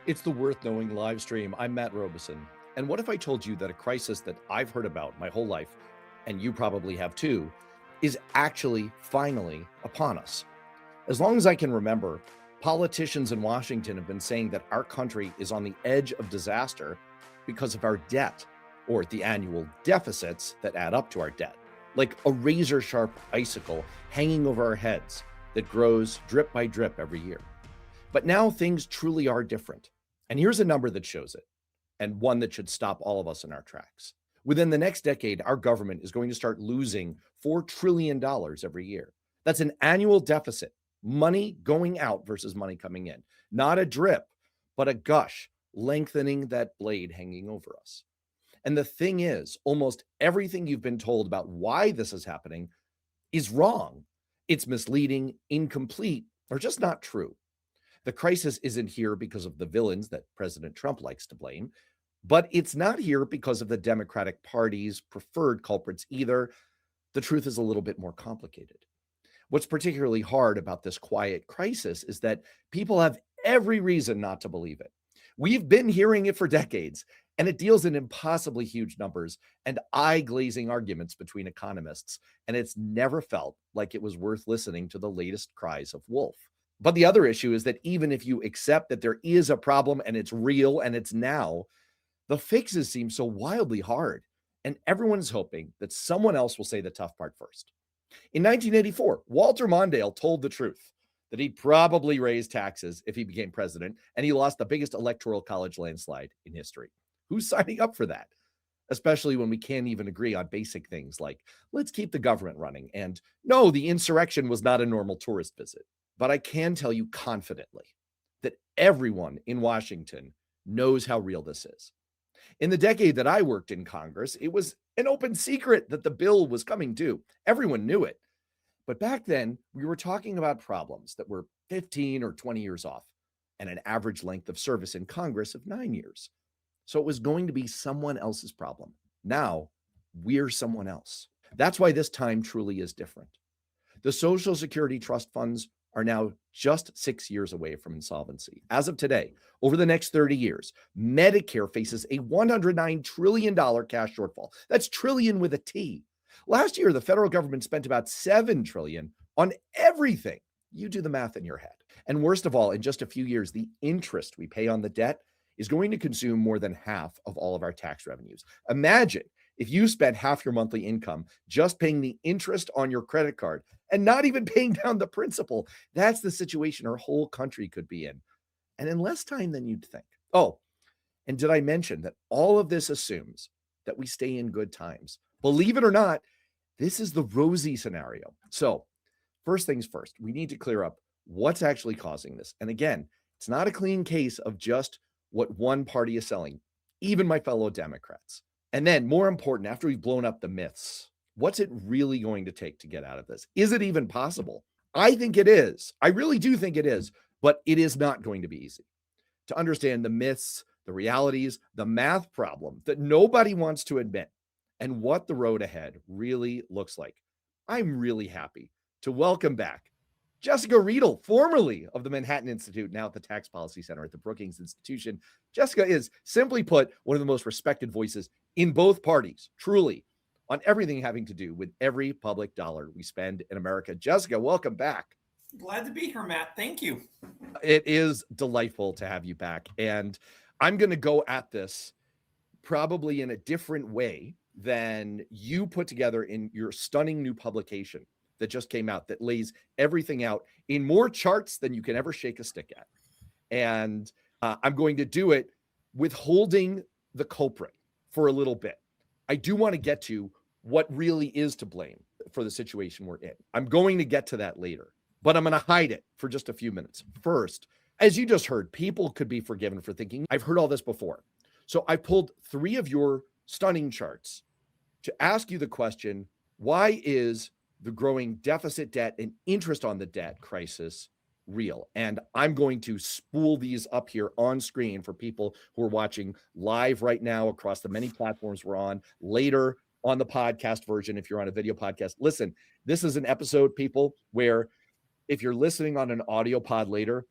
It's the Worth Knowing live stream. I'm Matt Robeson. And what if I told you that a crisis that I've heard about my whole life, and you probably have too, is actually finally upon us? As long as I can remember, politicians in Washington have been saying that our country is on the edge of disaster because of our debt, or the annual deficits that add up to our debt, like a razor sharp icicle hanging over our heads that grows drip by drip every year. But now things truly are different. And here's a number that shows it, and one that should stop all of us in our tracks. Within the next decade, our government is going to start losing $4 trillion every year. That's an annual deficit, money going out versus money coming in. Not a drip, but a gush, lengthening that blade hanging over us. And the thing is, almost everything you've been told about why this is happening is wrong. It's misleading, incomplete, or just not true. The crisis isn't here because of the villains that President Trump likes to blame, but it's not here because of the Democratic Party's preferred culprits either. The truth is a little bit more complicated. What's particularly hard about this quiet crisis is that people have every reason not to believe it. We've been hearing it for decades, and it deals in impossibly huge numbers and eye-glazing arguments between economists, and it's never felt like it was worth listening to the latest cries of wolf. But the other issue is that even if you accept that there is a problem and it's real and it's now, the fixes seem so wildly hard, and everyone's hoping that someone else will say the tough part first. In 1984, Walter Mondale told the truth that he'd probably raise taxes if he became president, and he lost the biggest electoral college landslide in history. Who's signing up for that? Especially when we can't even agree on basic things like, let's keep the government running, and no, the insurrection was not a normal tourist visit. But I can tell you confidently that everyone in Washington knows how real this is. In the decade that I worked in Congress, it was an open secret that the bill was coming due. Everyone knew it. But back then, we were talking about problems that were 15 or 20 years off and an average length of service in Congress of 9 years. So it was going to be someone else's problem. Now, we're someone else. That's why this time truly is different. The Social Security trust funds are now just 6 years away from insolvency. As of today, over the next 30 years, Medicare faces a $109 trillion cash shortfall. That's trillion with a T. Last year, the federal government spent about $7 trillion on everything. You do the math in your head. And worst of all, in just a few years, the interest we pay on the debt is going to consume more than half of all of our tax revenues. Imagine if you spent half your monthly income just paying the interest on your credit card and not even paying down the principal. That's the situation our whole country could be in, and in less time than you'd think. Oh, and did I mention that all of this assumes that we stay in good times? Believe it or not, this is the rosy scenario. So first things first, we need to clear up what's actually causing this. And again, it's not a clean case of just what one party is selling, even my fellow Democrats. And then more important, after we've blown up the myths, what's it really going to take to get out of this? Is it even possible? I think it is. I really do think it is, but it is not going to be easy. To understand the myths, the realities, the math problem that nobody wants to admit, and what the road ahead really looks like, I'm really happy to welcome back Jessica Riedl, formerly of the Manhattan Institute, now at the Tax Policy Center at the Brookings Institution. Jessica is, simply put, one of the most respected voices in both parties, truly, on everything having to do with every public dollar we spend in America. Jessica, welcome back. Glad to be here, Matt. Thank you. It is delightful to have you back. And I'm going to go at this probably in a different way than you put together in your stunning new publication that just came out that lays everything out in more charts than you can ever shake a stick at. And I'm going to do it withholding the culprit for a little bit. I do want to get to what really is to blame for the situation we're in. I'm going to get to that later, but I'm going to hide it for just a few minutes. First, as you just heard, people could be forgiven for thinking, I've heard all this before. So I pulled 3 of your stunning charts to ask you the question, why is the growing deficit debt and interest on the debt crisis real? And I'm going to spool these up here on screen for people who are watching live right now across the many platforms we're on, later on the podcast version if you're on a video podcast. Listen, this is an episode, people, where if you're listening on an audio pod later,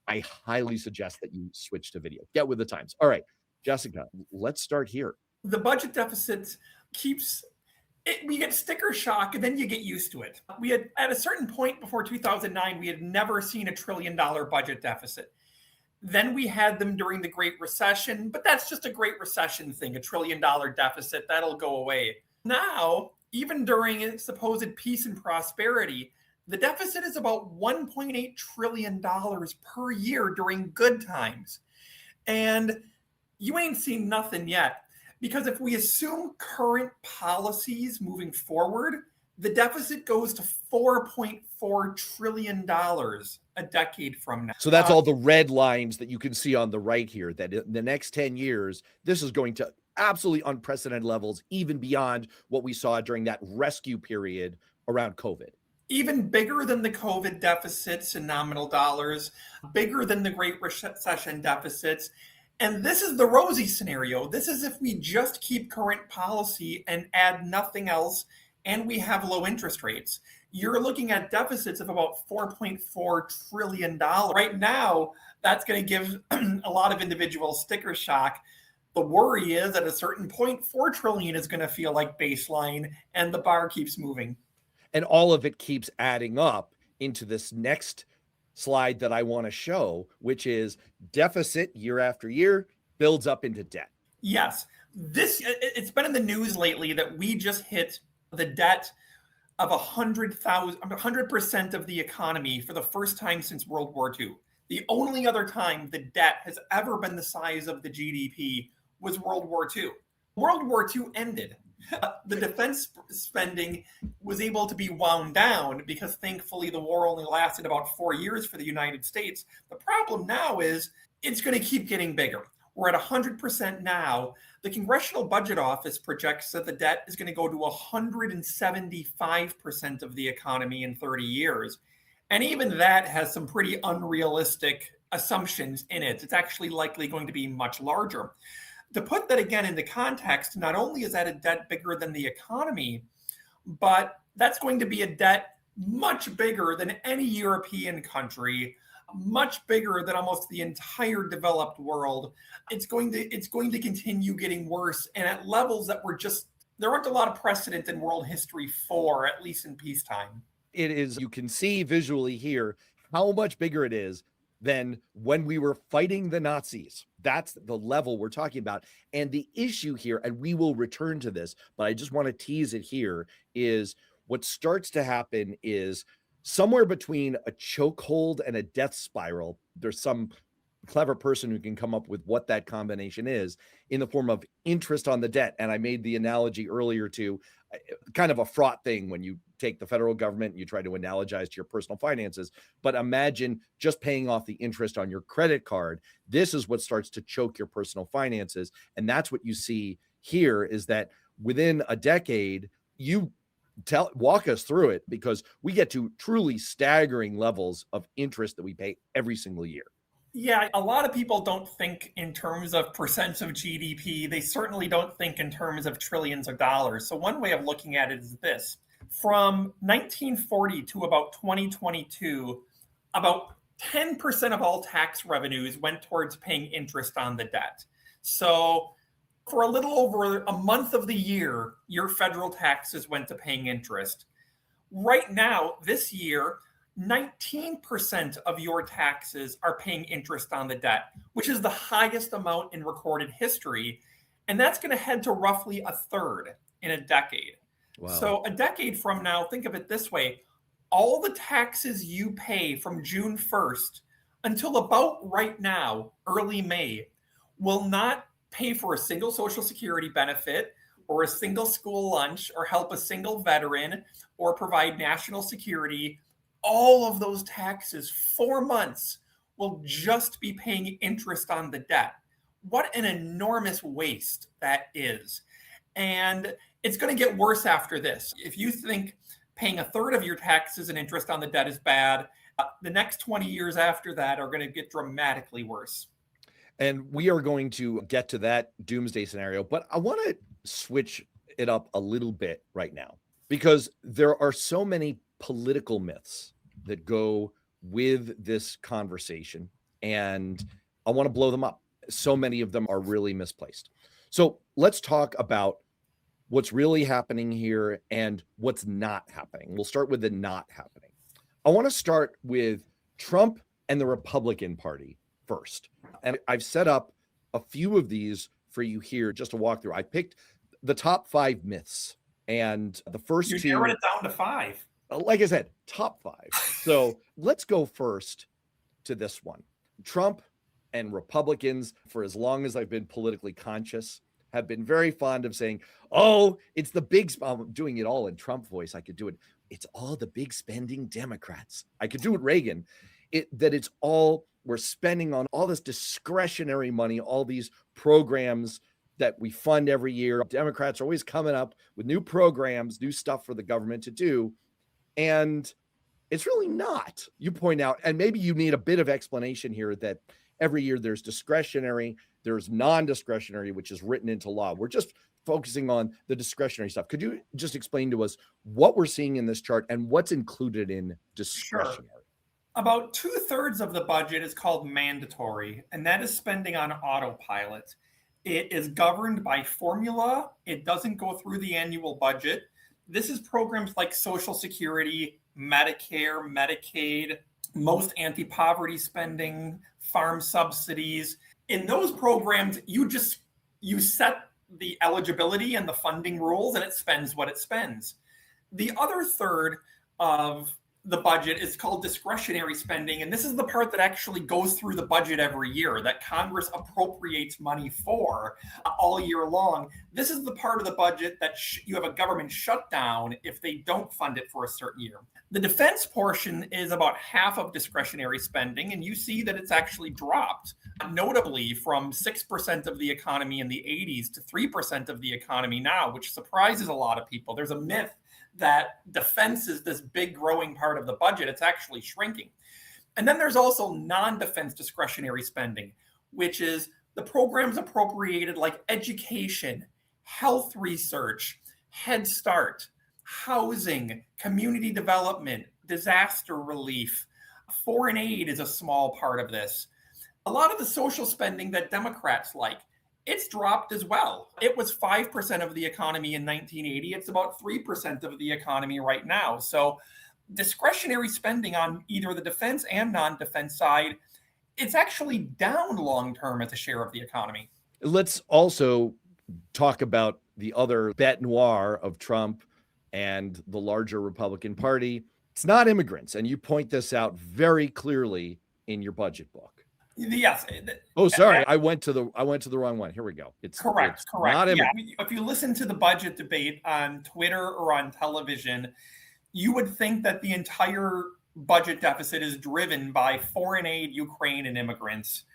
I highly suggest that you switch to video. Get with the times. All right, Jessica, let's start here. The budget deficit keeps we get sticker shock and then you get used to it. We had at a certain point before 2009, we had never seen $1 trillion budget deficit. Then we had them during the Great Recession, but that's just a Great Recession thing, $1 trillion deficit, that'll go away. Now, even during supposed peace and prosperity, the deficit is about $1.8 trillion per year during good times. And you ain't seen nothing yet. Because if we assume current policies moving forward, the deficit goes to $4.4 trillion a decade from now. So that's all the red lines that you can see on the right here, that in the next 10 years, this is going to absolutely unprecedented levels, even beyond what we saw during that rescue period around COVID. Even bigger than the COVID deficits in nominal dollars, bigger than the Great Recession deficits. And this is the rosy scenario. This is if we just keep current policy and add nothing else, and we have low interest rates. You're looking at deficits of about $4.4 trillion. Right now, that's going to give a lot of individuals sticker shock. The worry is at a certain point, $4 trillion is going to feel like baseline, and the bar keeps moving. And all of it keeps adding up into this next slide that I want to show, which is deficit year after year builds up into debt. Yes, it's been in the news lately that we just hit the debt of 100% of the economy for the first time since World War II. The only other time the debt has ever been the size of the GDP was World War II. World War II ended. The defense spending was able to be wound down because thankfully the war only lasted about 4 years for the United States. The problem now is it's going to keep getting bigger. We're at 100% now. The Congressional Budget Office projects that the debt is going to go to 175% of the economy in 30 years. And even that has some pretty unrealistic assumptions in it. It's actually likely going to be much larger. To put that again into context, not only is that a debt bigger than the economy, but that's going to be a debt much bigger than any European country, much bigger than almost the entire developed world. It's going to continue getting worse, and at levels that there aren't a lot of precedent in world history for, at least in peacetime. It is, you can see visually here how much bigger it is than when we were fighting the Nazis. That's the level we're talking about. And the issue here, and we will return to this, but I just want to tease it here, is what starts to happen is somewhere between a chokehold and a death spiral. There's some clever person who can come up with what that combination is in the form of interest on the debt. And I made the analogy earlier to kind of a fraught thing when you take the federal government and you try to analogize to your personal finances. But imagine just paying off the interest on your credit card. This is what starts to choke your personal finances. And that's what you see here, is that within a decade, walk us through it, because we get to truly staggering levels of interest that we pay every single year. Yeah, a lot of people don't think in terms of percents of GDP. They certainly don't think in terms of trillions of dollars. So one way of looking at it is this. From 1940 to about 2022, about 10% of all tax revenues went towards paying interest on the debt. So for a little over a month of the year, your federal taxes went to paying interest. Right now, this year, 19% of your taxes are paying interest on the debt, which is the highest amount in recorded history. And that's going to head to roughly a third in a decade. Wow. So a decade from now, think of it this way. All the taxes you pay from June 1st until about right now, early May, will not pay for a single Social Security benefit or a single school lunch or help a single veteran or provide national security. All of those taxes, 4 months, will just be paying interest on the debt. What an enormous waste that is. And it's going to get worse after this. If you think paying a third of your taxes and interest on the debt is bad, the next 20 years after that are going to get dramatically worse. And we are going to get to that doomsday scenario, but I want to switch it up a little bit right now, because there are so many political myths that go with this conversation. and I want to blow them up. So many of them are really misplaced. So let's talk about what's really happening here and what's not happening. We'll start with the not happening. I want to start with Trump and the Republican Party first. And I've set up a few of these for you here just to walk through. I picked the top 5 myths, and the first You two, narrowed it down to 5. like I said, top 5. So let's go first to this one. Trump and Republicans, for as long as I've been politically conscious, have been very fond of saying, oh, it's the big, I'm doing it all in Trump voice. I could do it. It's all the big spending Democrats. I could do it Reagan. That it's all, we're spending on all this discretionary money, all these programs that we fund every year. Democrats are always coming up with new programs, new stuff for the government to do. And it's really not. You point out, and maybe you need a bit of explanation here, that every year there's discretionary, there's non-discretionary, which is written into law. We're just focusing on the discretionary stuff. Could you just explain to us what we're seeing in this chart and what's included in discretionary? Sure. About 2/3 of the budget is called mandatory, and that is spending on autopilot. It is governed by formula. It doesn't go through the annual budget. This is programs like Social Security, Medicare, Medicaid, most anti-poverty spending, farm subsidies. In those programs, you set the eligibility and the funding rules, and it spends what it spends. The other third of the budget is called discretionary spending, and this is the part that actually goes through the budget every year, that Congress appropriates money for all year long. This is the part of the budget that you have a government shutdown if they don't fund it for a certain year. The defense portion is about half of discretionary spending, and you see that it's actually dropped, notably from 6% of the economy in the 80s to 3% of the economy now, which surprises a lot of people. There's a myth that defense is this big growing part of the budget. It's actually shrinking. And then there's also non-defense discretionary spending, which is the programs appropriated like education, health research, Head Start, housing, community development, disaster relief. Foreign aid is a small part of this. A lot of the social spending that Democrats like, it's dropped as well. It was 5% of the economy in 1980. It's about 3% of the economy right now. So discretionary spending on either the defense and non-defense side, it's actually down long-term as a share of the economy. Let's also talk about the other bête noire of Trump and the larger Republican Party. It's not immigrants. And you point this out very clearly in your budget book. Yes. Oh, sorry. I went to the wrong one. Here we go. It's correct. Not yeah. If you listen to the budget debate on Twitter or on television, you would think that the entire budget deficit is driven by foreign aid, Ukraine, and immigrants.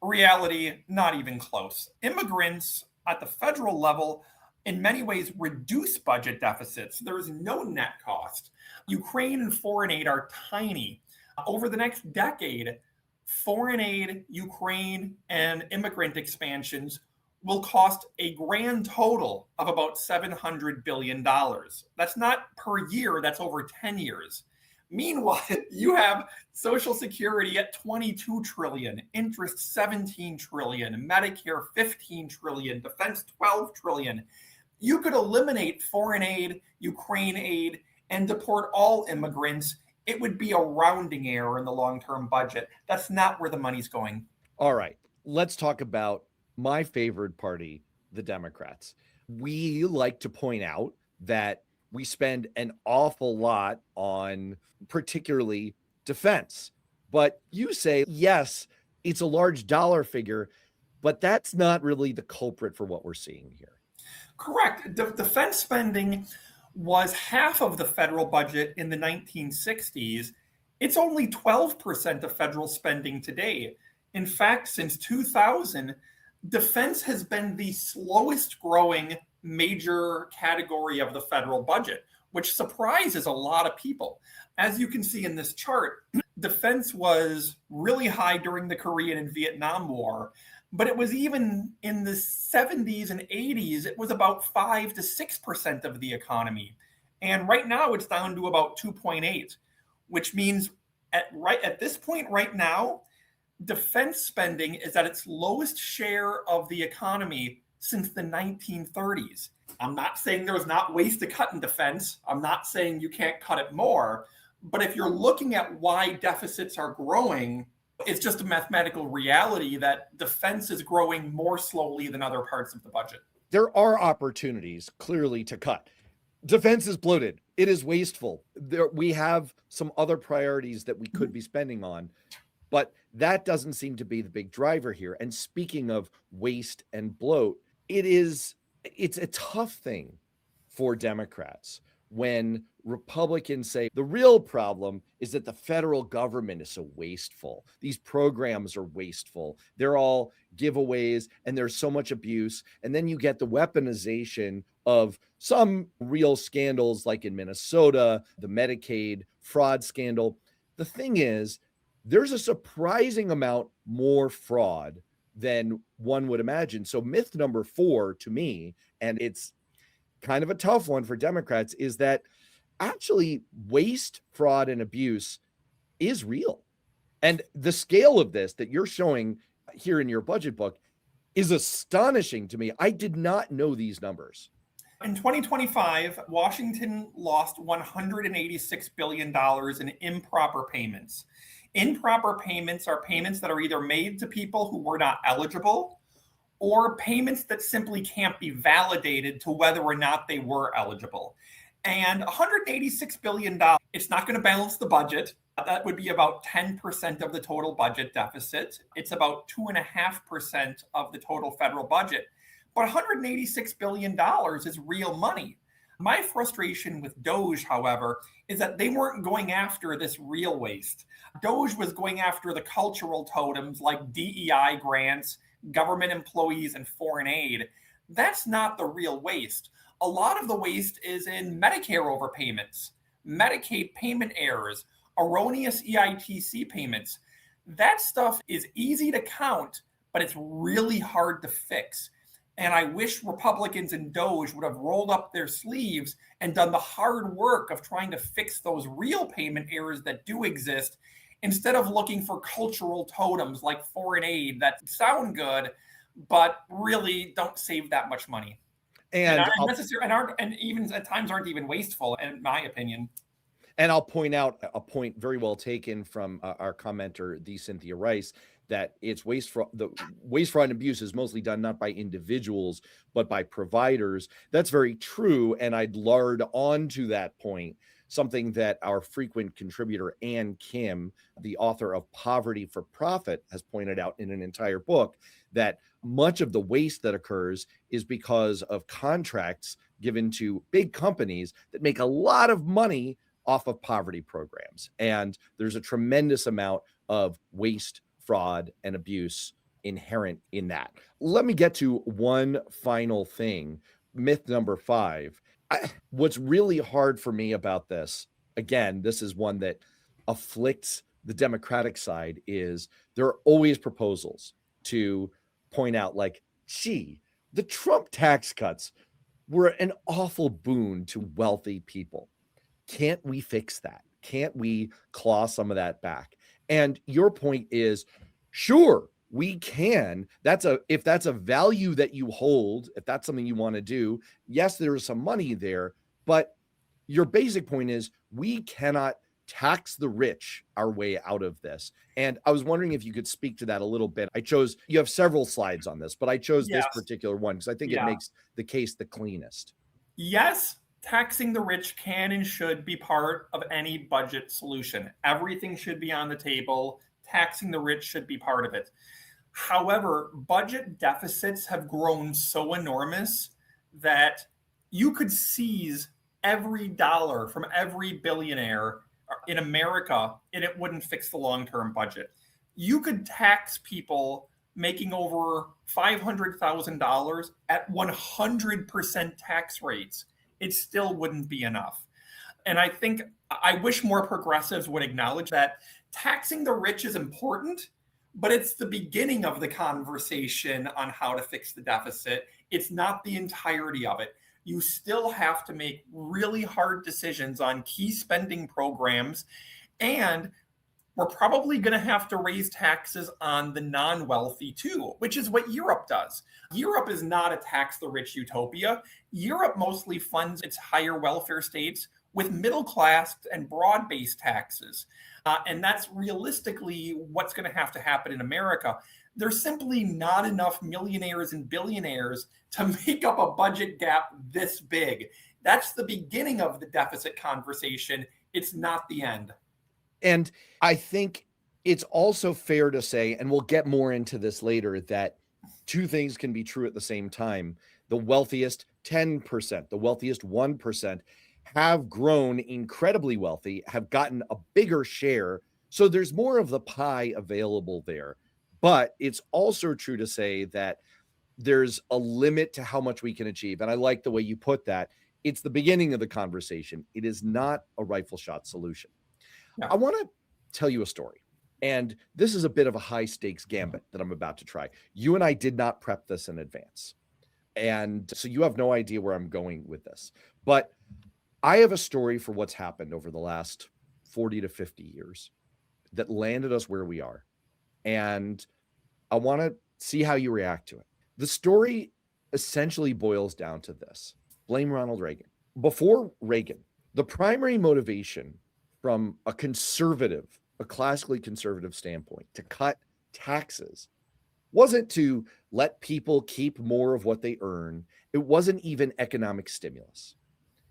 Reality, not even close. Immigrants at the federal level, in many ways, reduce budget deficits. There is no net cost. Ukraine and foreign aid are tiny. Over the next decade, foreign aid, Ukraine, and immigrant expansions will cost a grand total of about $700 billion. That's not per year, that's over 10 years. Meanwhile, you have Social Security at $22 trillion, interest $17 trillion, Medicare $15 trillion, defense $12 trillion. You could eliminate foreign aid, Ukraine aid, and deport all immigrants. It would be a rounding error in the long-term budget. That's not where the money's going. All right, let's talk about my favorite party, the Democrats. We like to point out that we spend an awful lot on particularly defense. But you say, yes, it's a large dollar figure, but that's not really the culprit for what we're seeing here. Correct. Defense spending was half of the federal budget in the 1960s. It's only 12% of federal spending today. In fact, since 2000, defense has been the slowest growing major category of the federal budget, which surprises a lot of people. As you can see in this chart, defense was really high during the Korean and Vietnam War, but it was even in the 70s and 80s, it was about 5 to 6% of the economy. And right now it's down to about 2.8, which means at this point right now, defense spending is at its lowest share of the economy since the 1930s. I'm not saying there's not ways to cut in defense. I'm not saying you can't cut it more. But if you're looking at why deficits are growing, it's just a mathematical reality that defense is growing more slowly than other parts of the budget. There are opportunities clearly to cut. Defense is bloated. It is wasteful. We have some other priorities that we could be spending on, but that doesn't seem to be the big driver here. And speaking of waste and bloat, it's a tough thing for Democrats when Republicans say the real problem is that the federal government is so wasteful. These programs are wasteful. They're all giveaways and there's so much abuse. And then you get the weaponization of some real scandals like in Minnesota, the Medicaid fraud scandal. The thing is, there's a surprising amount more fraud than one would imagine. So myth number 4 to me, and it's kind of a tough one for Democrats, is that actually waste, fraud, and abuse is real. And the scale of this that you're showing here in your budget book is astonishing to me. I did not know these numbers. In 2025, Washington lost $186 billion in improper payments. Improper payments are payments that are either made to people who were not eligible or payments that simply can't be validated to whether or not they were eligible. And $186 billion, it's not going to balance the budget. That would be about 10% of the total budget deficit. It's about 2.5% of the total federal budget. But $186 billion is real money. My frustration with DOGE, however, is that they weren't going after this real waste. DOGE was going after the cultural totems like DEI grants, government employees, and foreign aid. That's not the real waste. A lot of the waste is in Medicare overpayments, Medicaid payment errors, erroneous EITC payments. That stuff is easy to count, but it's really hard to fix. And I wish Republicans and DOGE would have rolled up their sleeves and done the hard work of trying to fix those real payment errors that do exist, instead of looking for cultural totems like foreign aid that sound good, but really don't save that much money. And aren't necessary, and even at times aren't even wasteful, in my opinion. And I'll point out a point very well taken from our commenter, the Cynthia Rice, that it's waste fraud. The waste, fraud, and abuse is mostly done not by individuals, but by providers. That's very true. And I'd lard on to that point something that our frequent contributor, Ann Kim, the author of Poverty for Profit, has pointed out in an entire book, that much of the waste that occurs is because of contracts given to big companies that make a lot of money off of poverty programs. And there's a tremendous amount of waste, fraud, and abuse inherent in that. Let me get to one final thing. Myth number 5. What's really hard for me about this, again, this is one that afflicts the Democratic side, is there are always proposals to point out like, gee, the Trump tax cuts were an awful boon to wealthy people. Can't we fix that? Can't we claw some of that back? And your point is, sure, we can. If that's a value that you hold, if that's something you want to do, yes, there is some money there, but your basic point is we cannot tax the rich our way out of this. And I was wondering if you could speak to that a little bit. You have several slides on this, but I chose this particular one because I think it makes the case the cleanest. Yes, taxing the rich can and should be part of any budget solution. Everything should be on the table. Taxing the rich should be part of it. However, budget deficits have grown so enormous that you could seize every dollar from every billionaire in America and it wouldn't fix the long-term budget. You could tax people making over $500,000 at 100% tax rates. It still wouldn't be enough. And I wish more progressives would acknowledge that taxing the rich is important, but it's the beginning of the conversation on how to fix the deficit. It's not the entirety of it. You still have to make really hard decisions on key spending programs. And we're probably going to have to raise taxes on the non-wealthy too, which is what Europe does. Europe is not a tax the rich utopia. Europe mostly funds its higher welfare states with middle class and broad-based taxes. And that's realistically what's going to have to happen in America. There's simply not enough millionaires and billionaires to make up a budget gap this big. That's the beginning of the deficit conversation. It's not the end. And I think it's also fair to say, and we'll get more into this later, that two things can be true at the same time. The wealthiest 10%, the wealthiest 1% have grown incredibly wealthy, have gotten a bigger share. So there's more of the pie available there. But it's also true to say that there's a limit to how much we can achieve. And I like the way you put that. It's the beginning of the conversation. It is not a rifle shot solution. No. I want to tell you a story. And this is a bit of a high stakes gambit that I'm about to try. You and I did not prep this in advance. And so you have no idea where I'm going with this. But I have a story for what's happened over the last 40 to 50 years that landed us where we are. And I want to see how you react to it. The story essentially boils down to this. Blame Ronald Reagan. Before Reagan, the primary motivation from a classically conservative standpoint to cut taxes wasn't to let people keep more of what they earn. It wasn't even economic stimulus.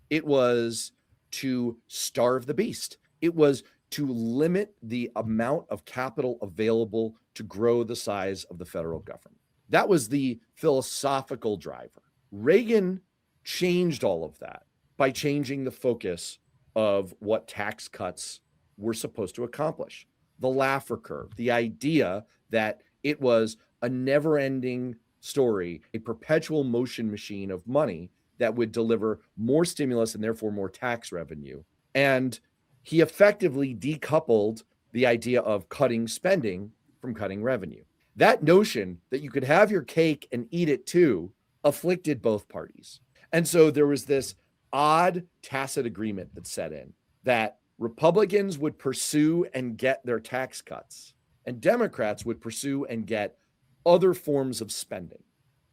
It was to starve the beast. It was to limit the amount of capital available to grow the size of the federal government. That was the philosophical driver. Reagan changed all of that by changing the focus of what tax cuts were supposed to accomplish. The Laffer curve, the idea that it was a never-ending story, a perpetual motion machine of money that would deliver more stimulus and therefore more tax revenue. And he effectively decoupled the idea of cutting spending from cutting revenue. That notion that you could have your cake and eat it too afflicted both parties. And so there was this odd tacit agreement that set in that Republicans would pursue and get their tax cuts, and Democrats would pursue and get other forms of spending.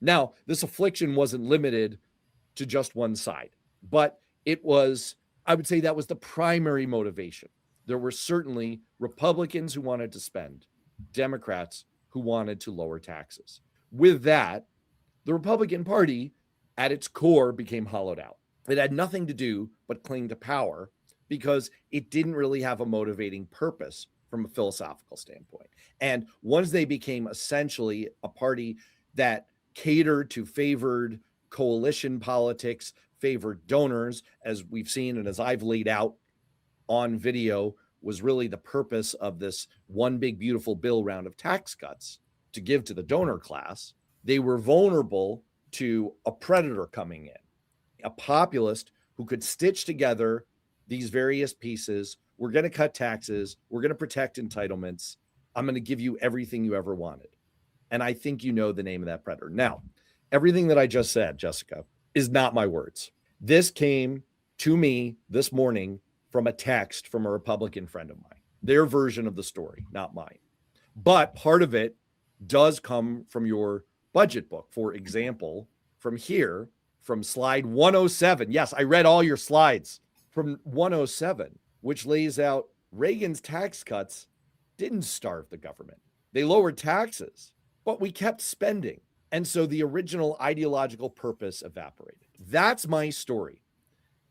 Now, this affliction wasn't limited to just one side, but it was, I would say that was the primary motivation. There were certainly Republicans who wanted to spend, Democrats who wanted to lower taxes. With that, the Republican Party at its core became hollowed out. It had nothing to do but cling to power because it didn't really have a motivating purpose from a philosophical standpoint. And once they became essentially a party that catered to favored coalition politics, favored donors, as we've seen and as I've laid out on video, was really the purpose of this one big beautiful bill round of tax cuts to give to the donor class, they were vulnerable to a predator coming in, a populist who could stitch together these various pieces. We're going to cut taxes. We're going to protect entitlements. I'm going to give you everything you ever wanted. And I think you know the name of that predator. Now, everything that I just said, Jessica, is not my words. This came to me this morning from a text from a Republican friend of mine, their version of the story, not mine. But part of it does come from your budget book. For example, from here, from slide 107. Yes, I read all your slides from 107, which lays out Reagan's tax cuts didn't starve the government. They lowered taxes, but we kept spending. And so the original ideological purpose evaporated. That's my story.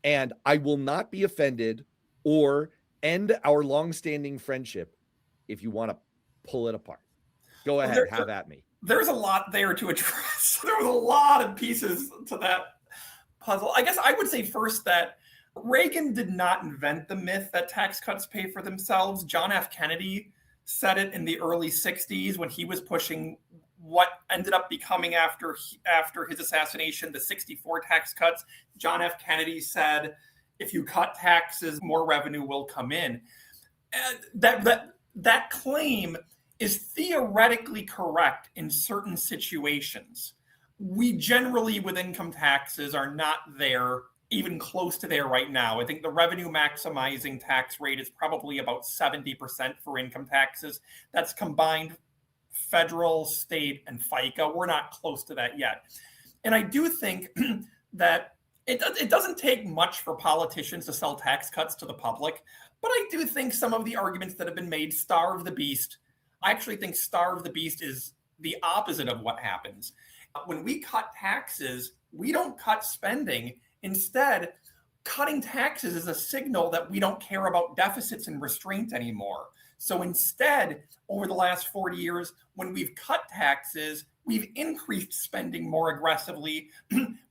And I will not be offended or end our longstanding friendship if you want to pull it apart. Go ahead, have at me. There's a lot there to address. There was a lot of pieces to that puzzle. I guess I would say first that Reagan did not invent the myth that tax cuts pay for themselves. John F. Kennedy said it in the early 60s when he was pushing what ended up becoming after his assassination, the 64 tax cuts. John F. Kennedy said, if you cut taxes, more revenue will come in. And that claim is theoretically correct in certain situations. We generally, with income taxes, are not there even close to there right now. I think the revenue maximizing tax rate is probably about 70% for income taxes. That's combined federal, state, and FICA. We're not close to that yet. And I do think that it doesn't take much for politicians to sell tax cuts to the public, but I do think some of the arguments that have been made starve the beast. I actually think starve the beast is the opposite of what happens. When we cut taxes, we don't cut spending. Instead, cutting taxes is a signal that we don't care about deficits and restraint anymore. So instead, over the last 40 years, when we've cut taxes, we've increased spending more aggressively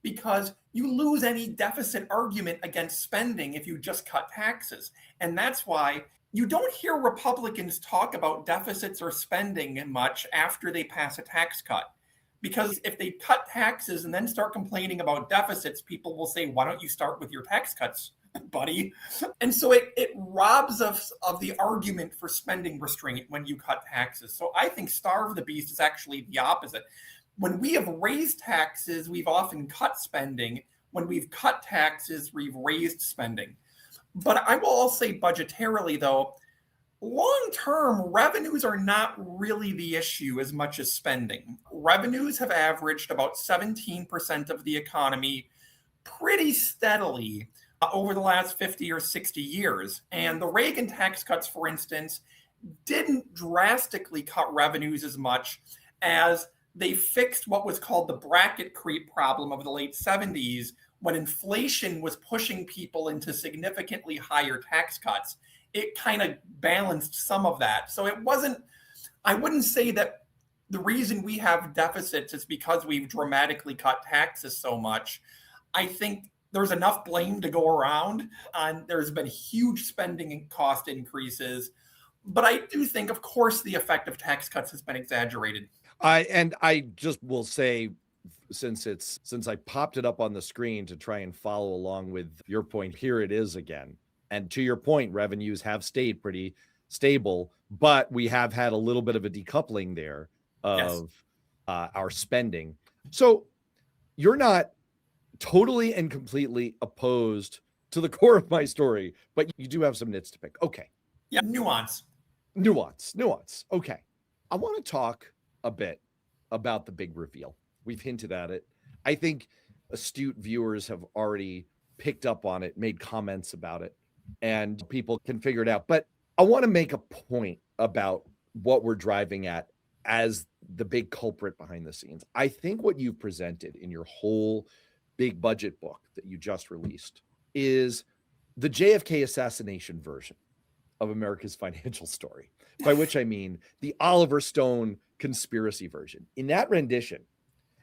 because you lose any deficit argument against spending if you just cut taxes. And that's why you don't hear Republicans talk about deficits or spending much after they pass a tax cut. Because if they cut taxes and then start complaining about deficits, people will say, why don't you start with your tax cuts, buddy? And so it robs us of the argument for spending restraint when you cut taxes. So I think starve the beast is actually the opposite. When we have raised taxes, we've often cut spending. When we've cut taxes, we've raised spending. But I will also say budgetarily, though, long-term revenues are not really the issue as much as spending. Revenues have averaged about 17% of the economy pretty steadily over the last 50 or 60 years. And the Reagan tax cuts, for instance, didn't drastically cut revenues as much as they fixed what was called the bracket creep problem of the late 70s, when inflation was pushing people into significantly higher tax cuts. It kind of balanced some of that. So I wouldn't say that the reason we have deficits is because we've dramatically cut taxes so much. I think there's enough blame to go around, and there's been huge spending and cost increases. But I do think, of course, the effect of tax cuts has been exaggerated. I just will say, since I popped it up on the screen to try and follow along with your point, here it is again. And to your point, revenues have stayed pretty stable, but we have had a little bit of a decoupling there of our spending. So you're not totally and completely opposed to the core of my story, but you do have some nits to pick. Okay. Yeah, nuance. Okay. I want to talk a bit about the big reveal. We've hinted at it. I think astute viewers have already picked up on it, made comments about it, and people can figure it out. But I want to make a point about what we're driving at as the big culprit behind the scenes. I think what you've presented in your whole big budget book that you just released is the JFK assassination version of America's financial story, by which I mean the Oliver Stone conspiracy version. In that rendition,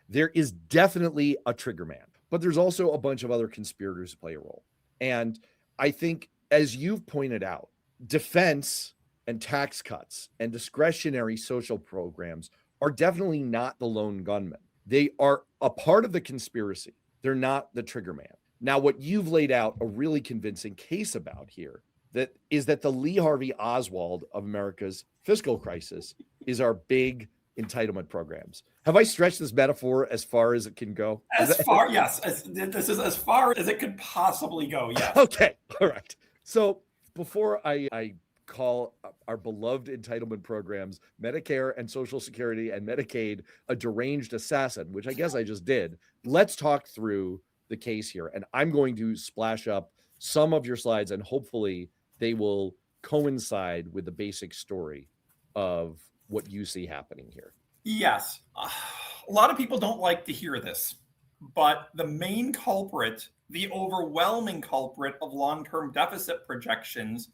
there is definitely a trigger man, but there's also a bunch of other conspirators who play a role. And I think, as you've pointed out, defense and tax cuts and discretionary social programs are definitely not the lone gunman. They are a part of the conspiracy. They're not the trigger man. Now, what you've laid out a really convincing case about here that the Lee Harvey Oswald of America's fiscal crisis is our big entitlement programs. Have I stretched this metaphor as far as it can go? Yes. This is as far as it could possibly go. Yes. Okay. All right. So before I call our beloved entitlement programs, Medicare and Social Security and Medicaid, a deranged assassin, which I guess I just did, let's talk through the case here. And I'm going to splash up some of your slides, and hopefully they will coincide with the basic story of what you see happening here. Yes. A lot of people don't like to hear this, but the main culprit, the overwhelming culprit of long-term deficit projections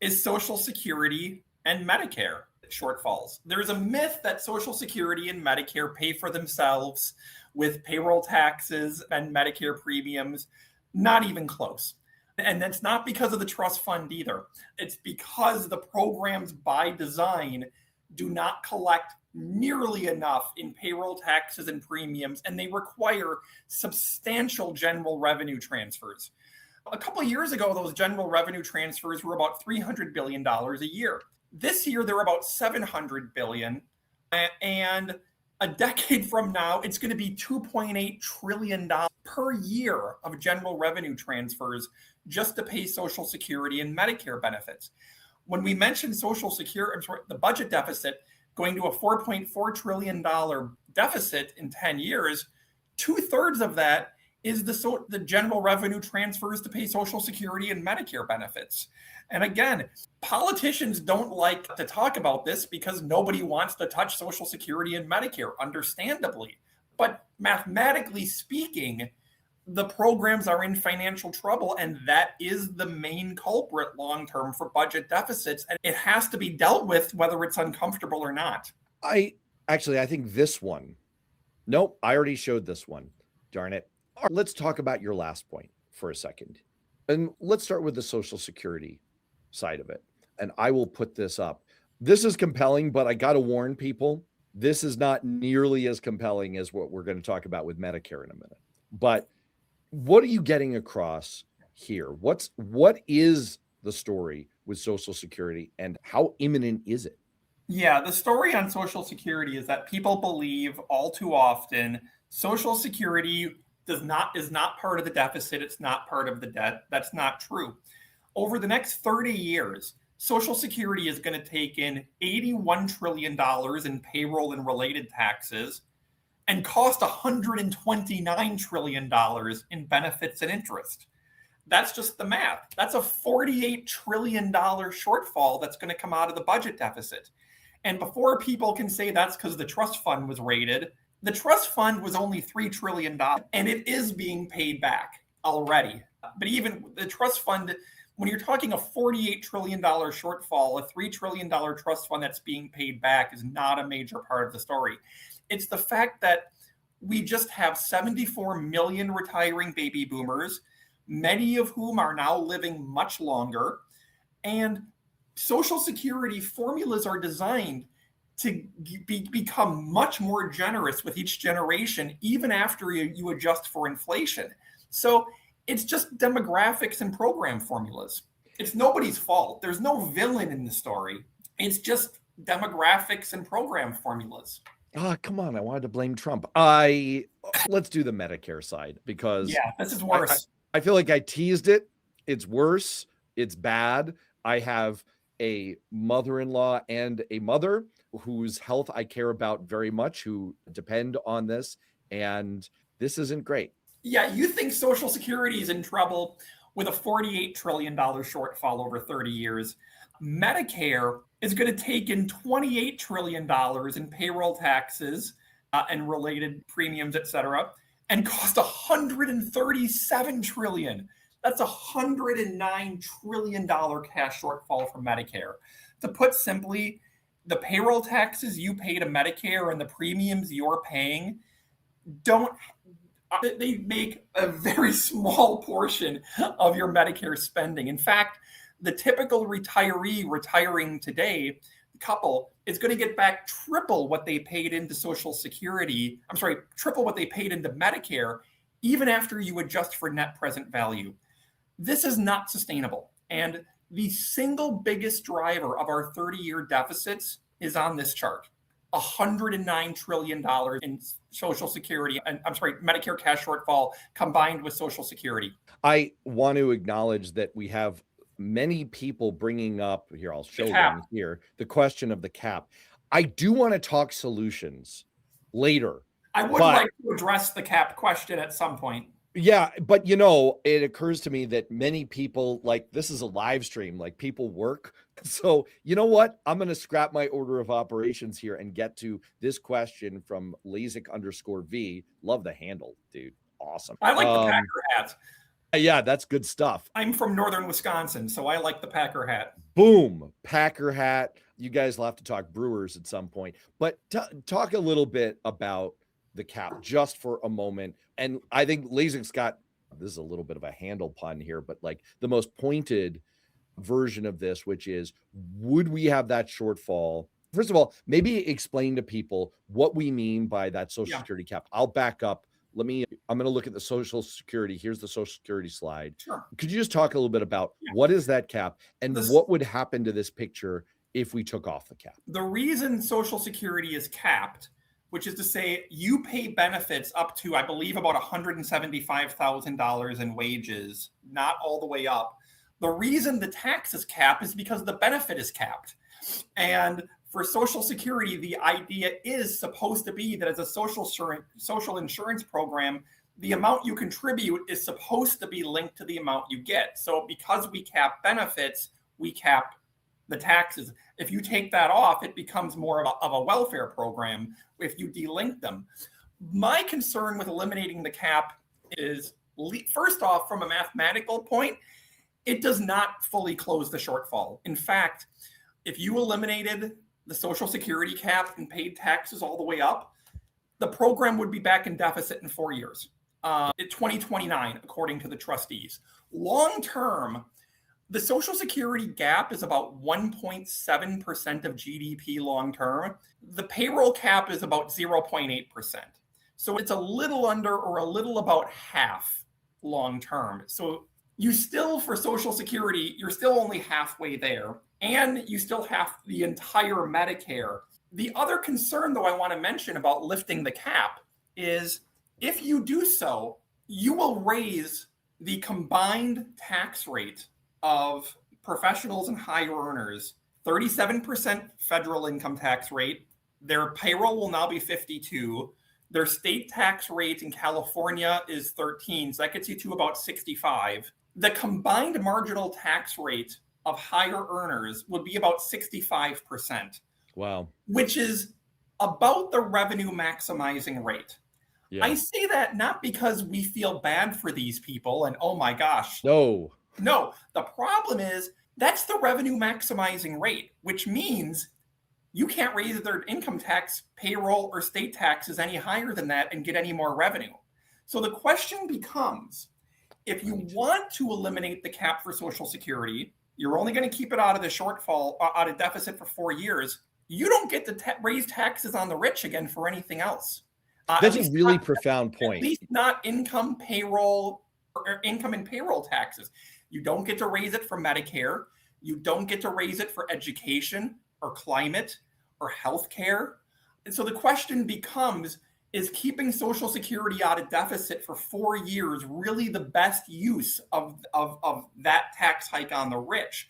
is Social Security and Medicare shortfalls. There's a myth that Social Security and Medicare pay for themselves with payroll taxes and Medicare premiums. Not even close. And that's not because of the trust fund either. It's because the programs by design do not collect nearly enough in payroll taxes and premiums, and they require substantial general revenue transfers. A couple of years ago, those general revenue transfers were about $300 billion a year. This year, they're about $700 billion. And A decade from now, it's going to be $2.8 trillion per year of general revenue transfers just to pay Social Security and Medicare benefits. When we mentioned Social Security, the budget deficit going to a $4.4 trillion deficit in 10 years, 2/3 of that is the general revenue transfers to pay Social Security and Medicare benefits. And again, politicians don't like to talk about this because nobody wants to touch Social Security and Medicare, understandably. But mathematically speaking, the programs are in financial trouble, and that is the main culprit long-term for budget deficits. And it has to be dealt with whether it's uncomfortable or not. I think this one, nope, I already showed this one. Darn it. Let's talk about your last point for a second. And let's start with the Social Security side of it. And I will put this up. This is compelling, but I got to warn people, this is not nearly as compelling as what we're going to talk about with Medicare in a minute. But what are you getting across here? What is the story with Social Security, and how imminent is it? Yeah, the story on Social Security is that people believe all too often Social Security is not part of the deficit. It's not part of the debt. That's not true. Over the next 30 years, Social Security is going to take in $81 trillion in payroll and related taxes and cost $129 trillion in benefits and interest. That's just the math. That's a $48 trillion shortfall that's going to come out of the budget deficit. And before people can say that's because the trust fund was raided, the trust fund was only $3 trillion, and it is being paid back already. But even the trust fund, when you're talking a $48 trillion shortfall, a $3 trillion trust fund that's being paid back is not a major part of the story. It's the fact that we just have 74 million retiring baby boomers, many of whom are now living much longer. And Social Security formulas are designed to become much more generous with each generation, even after you adjust for inflation. So it's just demographics and program formulas. It's nobody's fault. There's no villain in the story. It's just demographics and program formulas. Come on. I wanted to blame Trump. Let's do the Medicare side, because this is worse. I feel like I teased it. It's worse. It's bad. I have a mother-in-law and a mother whose health I care about very much, who depend on this. And this isn't great. Yeah, you think Social Security is in trouble with a $48 trillion shortfall over 30 years. Medicare is going to take in $28 trillion in payroll taxes and related premiums, et cetera, and cost $137 trillion. That's $109 trillion cash shortfall for Medicare. To put simply, the payroll taxes you pay to Medicare and the premiums you're paying they make a very small portion of your Medicare spending. In fact, the typical retiree retiring today, couple, is going to get back triple what they paid into Social Security. Triple what they paid into Medicare, even after you adjust for net present value. This is not sustainable. And the single biggest driver of our 30-year deficits is on this chart. $109 trillion in Social Security, Medicare cash shortfall combined with Social Security. I want to acknowledge that we have many people bringing up here. I'll show them here the question of the cap. I do want to talk solutions later. I would like to address the cap question at some point. Yeah, but it occurs to me that many people, like, this is a live stream, like, people work. So you know what? I'm going to scrap my order of operations here and get to this question from Lasik_V. Love the handle, dude. Awesome. I like the Packer hat. Yeah, that's good stuff. I'm from northern Wisconsin, so I like the Packer hat. Boom, Packer hat. You guys will have to talk Brewers at some point. But talk a little bit about the cap just for a moment. And I think Lasik's got, this is a little bit of a handle pun here, but like the most pointed version of this, which is, would we have that shortfall? First of all, maybe explain to people what we mean by that Social Security cap. I'll back up. I'm going to look at the Social Security. Here's the Social Security slide. Sure. Could you just talk a little bit about what is that cap and what would happen to this picture if we took off the cap? The reason Social Security is capped which is to say you pay benefits up to, I believe, about $175,000 in wages, not all the way up. The reason the tax is capped is because the benefit is capped. And for Social Security, the idea is supposed to be that as a social insurance program, the amount you contribute is supposed to be linked to the amount you get. So because we cap benefits, we cap the taxes. If you take that off, it becomes more of a welfare program if you delink them. My concern with eliminating the cap is, first off, from a mathematical point, it does not fully close the shortfall. In fact, if you eliminated the Social Security cap and paid taxes all the way up, the program would be back in deficit in 4 years. In 2029, according to the trustees. Long term, the Social Security gap is about 1.7% of GDP long term. The payroll cap is about 0.8%. So it's a little under or a little about half long term. So you still, for Social Security, you're still only halfway there, and you still have the entire Medicare. The other concern, though, I want to mention about lifting the cap is if you do so, you will raise the combined tax rate of professionals and higher earners, 37% federal income tax rate. Their payroll will now be 52. Their state tax rate in California is 13, so that gets you to about 65. The combined marginal tax rate of higher earners would be about 65%. Wow. Which is about the revenue maximizing rate. Yeah. I say that not because we feel bad for these people and, oh my gosh. No, the problem is that's the revenue maximizing rate, which means you can't raise their income tax, payroll, or state taxes any higher than that and get any more revenue. So the question becomes, if you want to eliminate the cap for Social Security, you're only going to keep it out of the shortfall, out of deficit for 4 years. You don't get to raise taxes on the rich again for anything else. That's a really profound point. At least not income, payroll, or income and payroll taxes. You don't get to raise it for Medicare. You don't get to raise it for education or climate or healthcare. And so the question becomes, is keeping Social Security out of deficit for 4 years really the best use of that tax hike on the rich?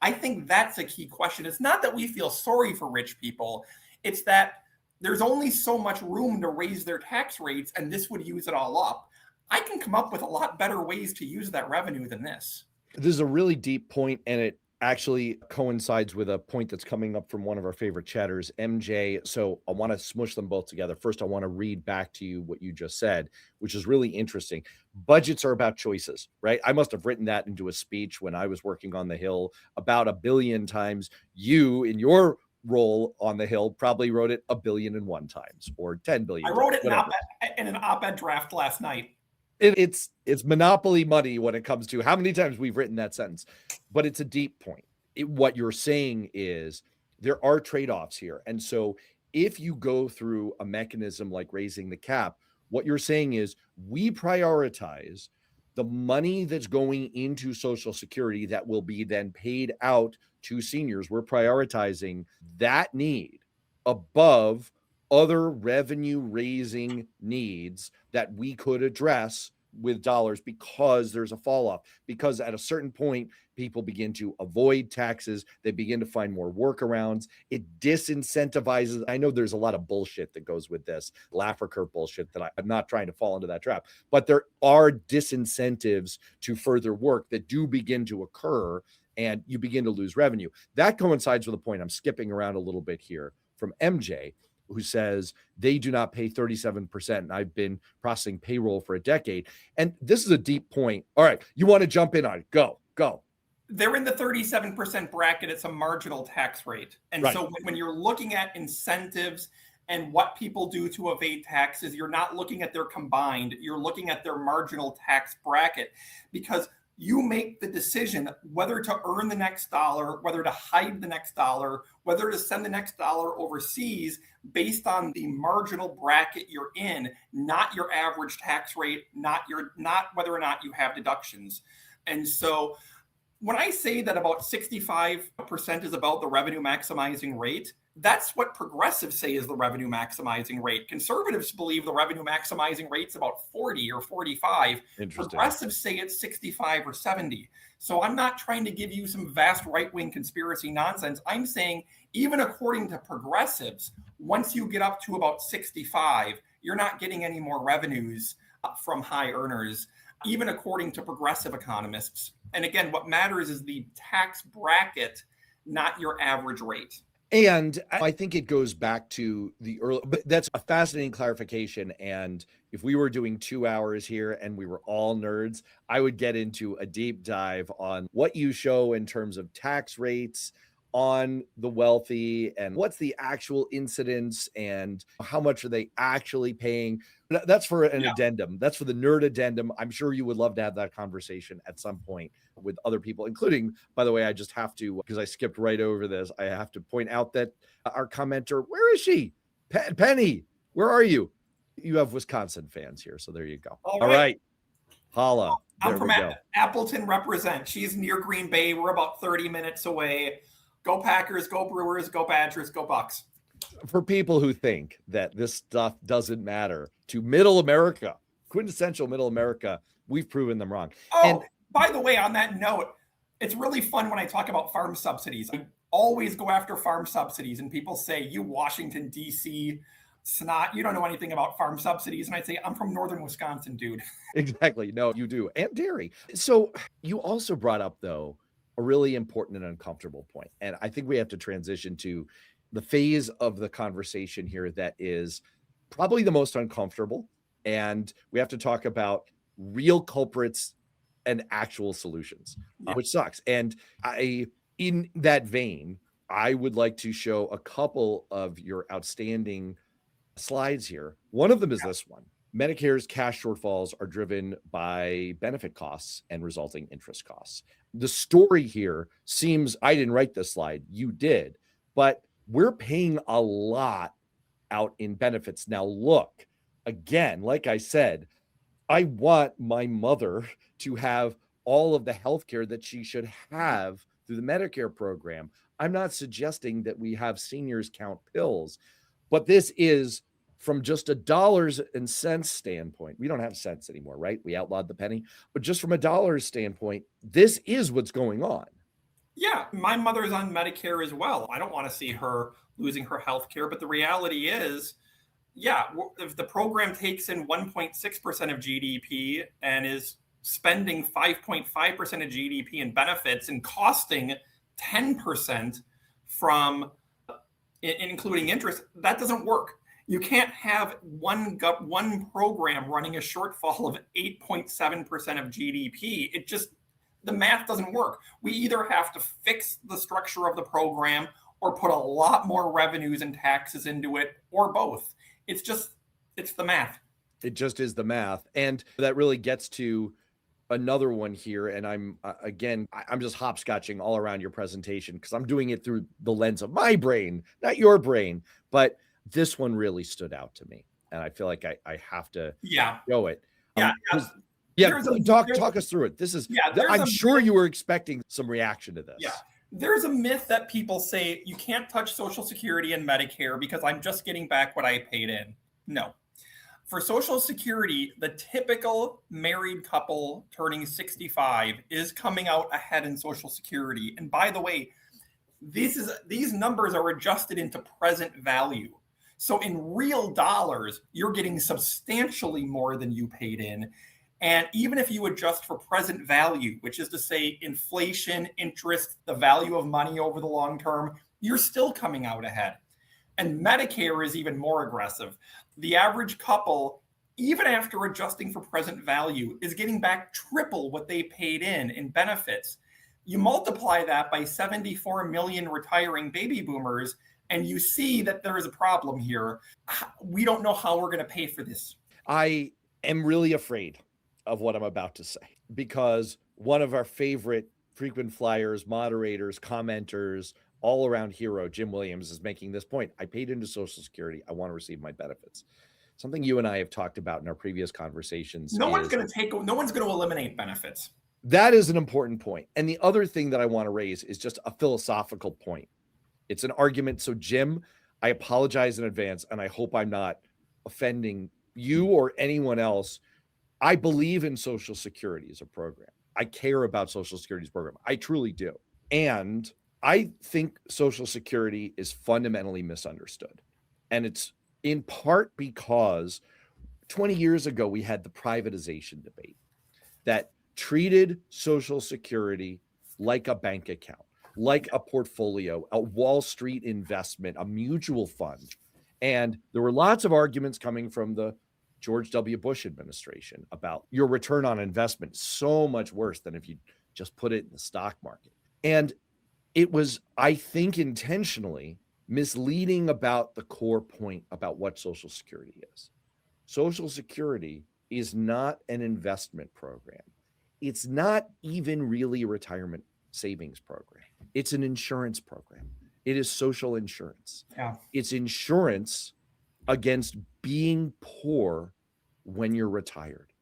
I think that's a key question. It's not that we feel sorry for rich people. It's that there's only so much room to raise their tax rates, and this would use it all up. I can come up with a lot better ways to use that revenue than this. This is a really deep point, and it actually coincides with a point that's coming up from one of our favorite chatters, MJ. So I want to smush them both together. First, I want to read back to you what you just said, which is really interesting. Budgets are about choices, right? I must have written that into a speech when I was working on the Hill about 1 billion times. You, in your role on the Hill, probably wrote it 1,000,001 times or 10 billion. I wrote it in an op-ed draft last night. It's monopoly money when it comes to how many times we've written that sentence, but it's a deep point. What you're saying is there are trade-offs here. And so if you go through a mechanism like raising the cap, what you're saying is we prioritize the money that's going into Social Security that will be then paid out to seniors. We're prioritizing that need above other revenue raising needs that we could address with dollars because there's a fall off, because at a certain point people begin to avoid taxes, they begin to find more workarounds, it disincentivizes. I know there's a lot of bullshit that goes with this, Laffer bullshit, that I'm not trying to fall into that trap, but there are disincentives to further work that do begin to occur, and you begin to lose revenue. That coincides with a point I'm skipping around a little bit here from MJ, who says they do not pay 37%. And I've been processing payroll for a decade. And this is a deep point. All right, you want to jump in on it? Go. They're in the 37% bracket. It's a marginal tax rate. And right. So when you're looking at incentives and what people do to evade taxes, you're not looking at their combined, you're looking at their marginal tax bracket, because you make the decision whether to earn the next dollar, whether to hide the next dollar, whether to send the next dollar overseas based on the marginal bracket you're in, not your average tax rate, not whether or not you have deductions. And so when I say that about 65% is about the revenue maximizing rate, that's what progressives say is the revenue maximizing rate. Conservatives believe the revenue maximizing rate's about 40 or 45. Interesting. Progressives say it's 65 or 70. So I'm not trying to give you some vast right-wing conspiracy nonsense. I'm saying even according to progressives, once you get up to about 65, you're not getting any more revenues from high earners, even according to progressive economists. And again, what matters is the tax bracket, not your average rate. And I think it goes back to the early, but that's a fascinating clarification. And if we were doing 2 hours here and we were all nerds, I would get into a deep dive on what you show in terms of tax rates on the wealthy and what's the actual incidence and how much are they actually paying. That's for an addendum. That's for the nerd addendum. I'm sure you would love to have that conversation at some point with other people, including, by the way, I just have to, because I skipped right over this, I have to point out that our commenter, where is she? Penny, where are you? You have Wisconsin fans here, so there you go. All right. Holla. I'm from Appleton represent. She's near Green Bay. We're about 30 minutes away. Go Packers, go Brewers, go Badgers, go Bucks. For people who think that this stuff doesn't matter to middle America, quintessential middle America, we've proven them wrong. Oh, and by the way, on that note, it's really fun when I talk about farm subsidies. I always go after farm subsidies, and people say, you Washington, D.C. snot, you don't know anything about farm subsidies. And I say, I'm from northern Wisconsin, dude. Exactly. No, you do. And dairy. So you also brought up, though, a really important and uncomfortable point. And I think we have to transition to the phase of the conversation here that is probably the most uncomfortable. And we have to talk about real culprits and actual solutions, which sucks. And in that vein, I would like to show a couple of your outstanding slides here. One of them is this one. Medicare's cash shortfalls are driven by benefit costs and resulting interest costs. The story here seems, I didn't write this slide, you did, but we're paying a lot out in benefits. Now, look, again, like I said, I want my mother to have all of the healthcare that she should have through the Medicare program. I'm not suggesting that we have seniors count pills, but this is from just a dollars and cents standpoint. We don't have cents anymore, right? We outlawed the penny, but just from a dollars standpoint, this is what's going on. Yeah, my mother's on Medicare as well. I don't want to see her losing her health care, but the reality is, yeah, if the program takes in 1.6% of GDP and is spending 5.5% of GDP in benefits and costing 10% from including interest, that doesn't work. You can't have one program running a shortfall of 8.7% of GDP. It just, the math doesn't work. We either have to fix the structure of the program or put a lot more revenues and taxes into it, or both. It's the math. It just is the math. And that really gets to another one here. And I'm just hopscotching all around your presentation because I'm doing it through the lens of my brain, not your brain. But this one really stood out to me. And I feel like I have to show it. Talk us through it. This is, I'm sure you were expecting some reaction to this. Yeah. There's a myth that people say you can't touch Social Security and Medicare because I'm just getting back what I paid in. No. For Social Security, the typical married couple turning 65 is coming out ahead in Social Security. And by the way, these numbers are adjusted into present value. So in real dollars, you're getting substantially more than you paid in. And even if you adjust for present value, which is to say inflation, interest, the value of money over the long term, you're still coming out ahead. And Medicare is even more aggressive. The average couple, even after adjusting for present value, is getting back triple what they paid in benefits. You multiply that by 74 million retiring baby boomers, and you see that there is a problem here. We don't know how we're going to pay for this. I am really afraid of what I'm about to say, because one of our favorite frequent flyers, moderators, commenters, all around hero, Jim Williams, is making this point. I paid into Social Security. I want to receive my benefits. Something you and I have talked about in our previous conversations. No one's going to eliminate benefits. That is an important point. And the other thing that I want to raise is just a philosophical point. It's an argument. So, Jim, I apologize in advance, and I hope I'm not offending you or anyone else. I believe in Social Security as a program. I care about Social Security's program. I truly do. And I think Social Security is fundamentally misunderstood. And it's in part because 20 years ago, we had the privatization debate that treated Social Security like a bank account, like a portfolio, a Wall Street investment, a mutual fund. And there were lots of arguments coming from the George W. Bush administration about your return on investment, so much worse than if you just put it in the stock market. And it was, I think, intentionally misleading about the core point about what Social Security is. Social Security is not an investment program. It's not even really a retirement savings program. It's an insurance program. It is social insurance. Yeah. It's insurance against being poor when you're retired.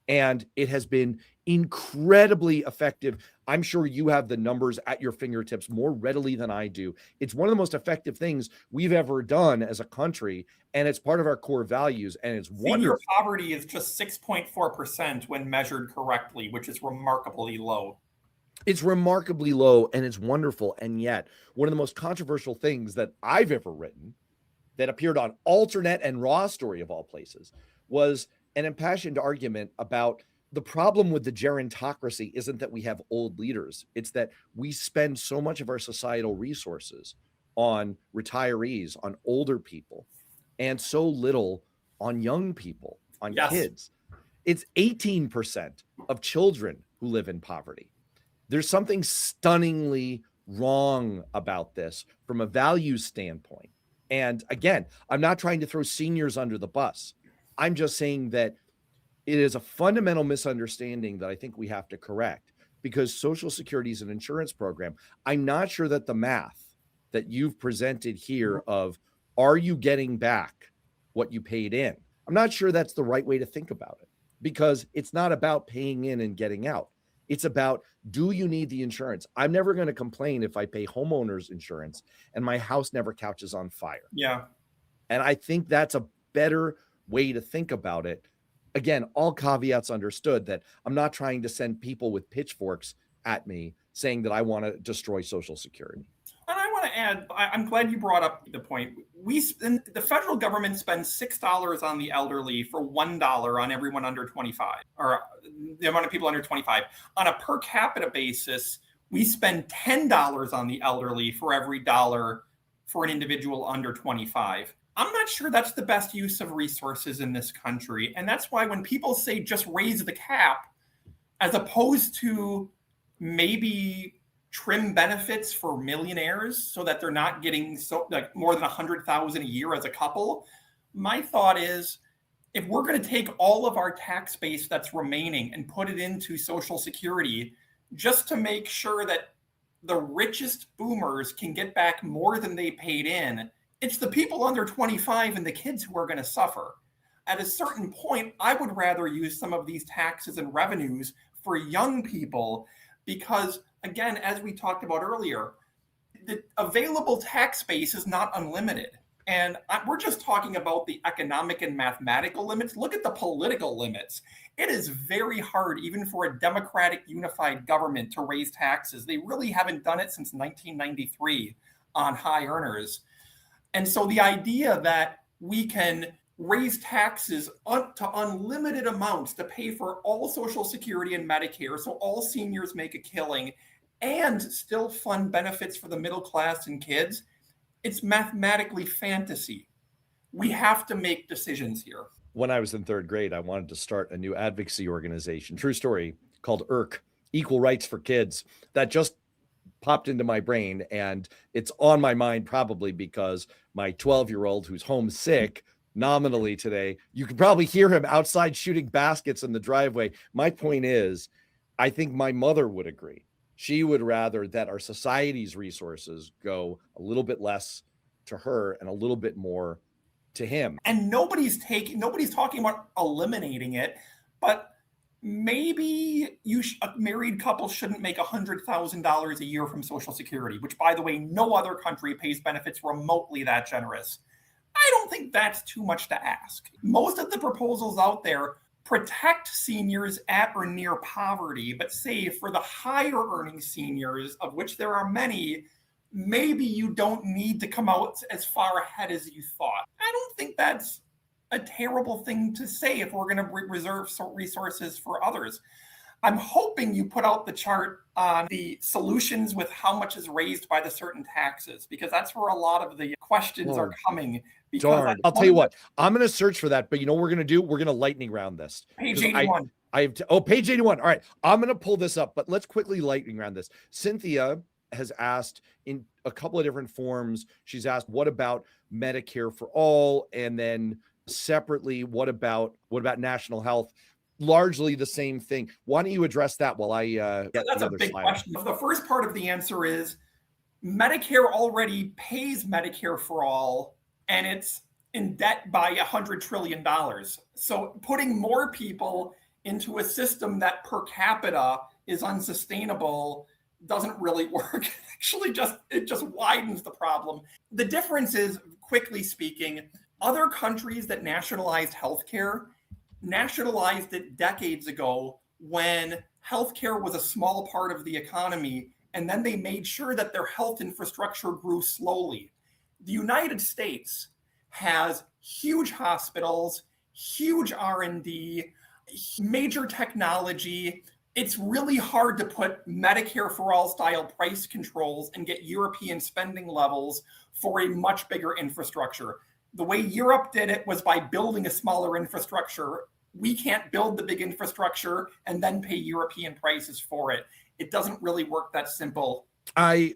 And it has been incredibly effective. I'm sure you have the numbers at your fingertips more readily than I do. It's one of the most effective things we've ever done as a country, and it's part of our core values, and it's wonderful. Senior poverty is just 6.4% when measured correctly, which is remarkably low. It's remarkably low, and it's wonderful. And yet, one of the most controversial things that I've ever written that appeared on Alternate and Raw Story of all places was an impassioned argument about the problem with the gerontocracy isn't that we have old leaders. It's that we spend so much of our societal resources on retirees, on older people, and so little on young people, on kids. It's 18% of children who live in poverty. There's something stunningly wrong about this from a value standpoint. And again, I'm not trying to throw seniors under the bus. I'm just saying that it is a fundamental misunderstanding that I think we have to correct, because Social Security is an insurance program. I'm not sure that the math that you've presented here of, are you getting back what you paid in? I'm not sure that's the right way to think about it, because it's not about paying in and getting out. It's about, do you need the insurance? I'm never going to complain if I pay homeowners insurance and my house never catches on fire. Yeah. And I think that's a better way to think about it. Again, all caveats understood, that I'm not trying to send people with pitchforks at me saying that I want to destroy Social Security. And I want to add, I'm glad you brought up the point. The federal government spends $6 on the elderly for $1 on everyone under 25, or the amount of people under 25. On a per capita basis, we spend $10 on the elderly for every dollar for an individual under 25. I'm not sure that's the best use of resources in this country. And that's why when people say just raise the cap, as opposed to maybe trim benefits for millionaires so that they're not getting more than $100,000 a year as a couple, my thought is, if we're going to take all of our tax base that's remaining and put it into Social Security just to make sure that the richest boomers can get back more than they paid in, it's the people under 25 and the kids who are going to suffer. At a certain point, I would rather use some of these taxes and revenues for young people, because, again, as we talked about earlier, the available tax base is not unlimited. And we're just talking about the economic and mathematical limits. Look at the political limits. It is very hard, even for a democratic unified government, to raise taxes. They really haven't done it since 1993 on high earners. And so the idea that we can raise taxes to unlimited amounts to pay for all Social Security and Medicare, so all seniors make a killing, and still fund benefits for the middle class and kids, it's mathematically fantasy. We have to make decisions here. When I was in third grade, I wanted to start a new advocacy organization, true story, called ERK, Equal Rights for Kids. That just popped into my brain, and it's on my mind probably because my 12-year-old who's homesick nominally today, you can probably hear him outside shooting baskets in the driveway. My point is, I think my mother would agree. She would rather that our society's resources go a little bit less to her and a little bit more to him. And nobody's talking about eliminating it, but maybe a married couple shouldn't make $100,000 a year from Social Security, which, by the way, no other country pays benefits remotely that generous. I don't think that's too much to ask. Most of the proposals out there protect seniors at or near poverty, but say for the higher earning seniors, of which there are many, maybe you don't need to come out as far ahead as you thought. I don't think that's a terrible thing to say if we're going to reserve resources for others. I'm hoping you put out the chart on the solutions with how much is raised by the certain taxes, because that's where a lot of the questions are coming. Darn. I'll tell you what, I'm going to search for that, but you know what we're going to do? We're going to lightning round this. Page 81. Page 81. All right. I'm going to pull this up, but let's quickly lightning round this. Cynthia has asked in a couple of different forms. She's asked, what about Medicare for all? And then separately, what about national health? Largely the same thing. Why don't you address that while I get that's the a other big slide? question. The first part of the answer is Medicare already pays Medicare for all, and it's in debt by $100 trillion. So putting more people into a system that per capita is unsustainable doesn't really work. Actually, it just widens the problem. The difference is, quickly speaking, other countries that nationalized healthcare nationalized it decades ago when healthcare was a small part of the economy, and then they made sure that their health infrastructure grew slowly. The United States has huge hospitals, huge R&D, major technology. It's really hard to put Medicare for all style price controls and get European spending levels for a much bigger infrastructure. The way Europe did it was by building a smaller infrastructure. We can't build the big infrastructure and then pay European prices for it. It doesn't really work that simple. You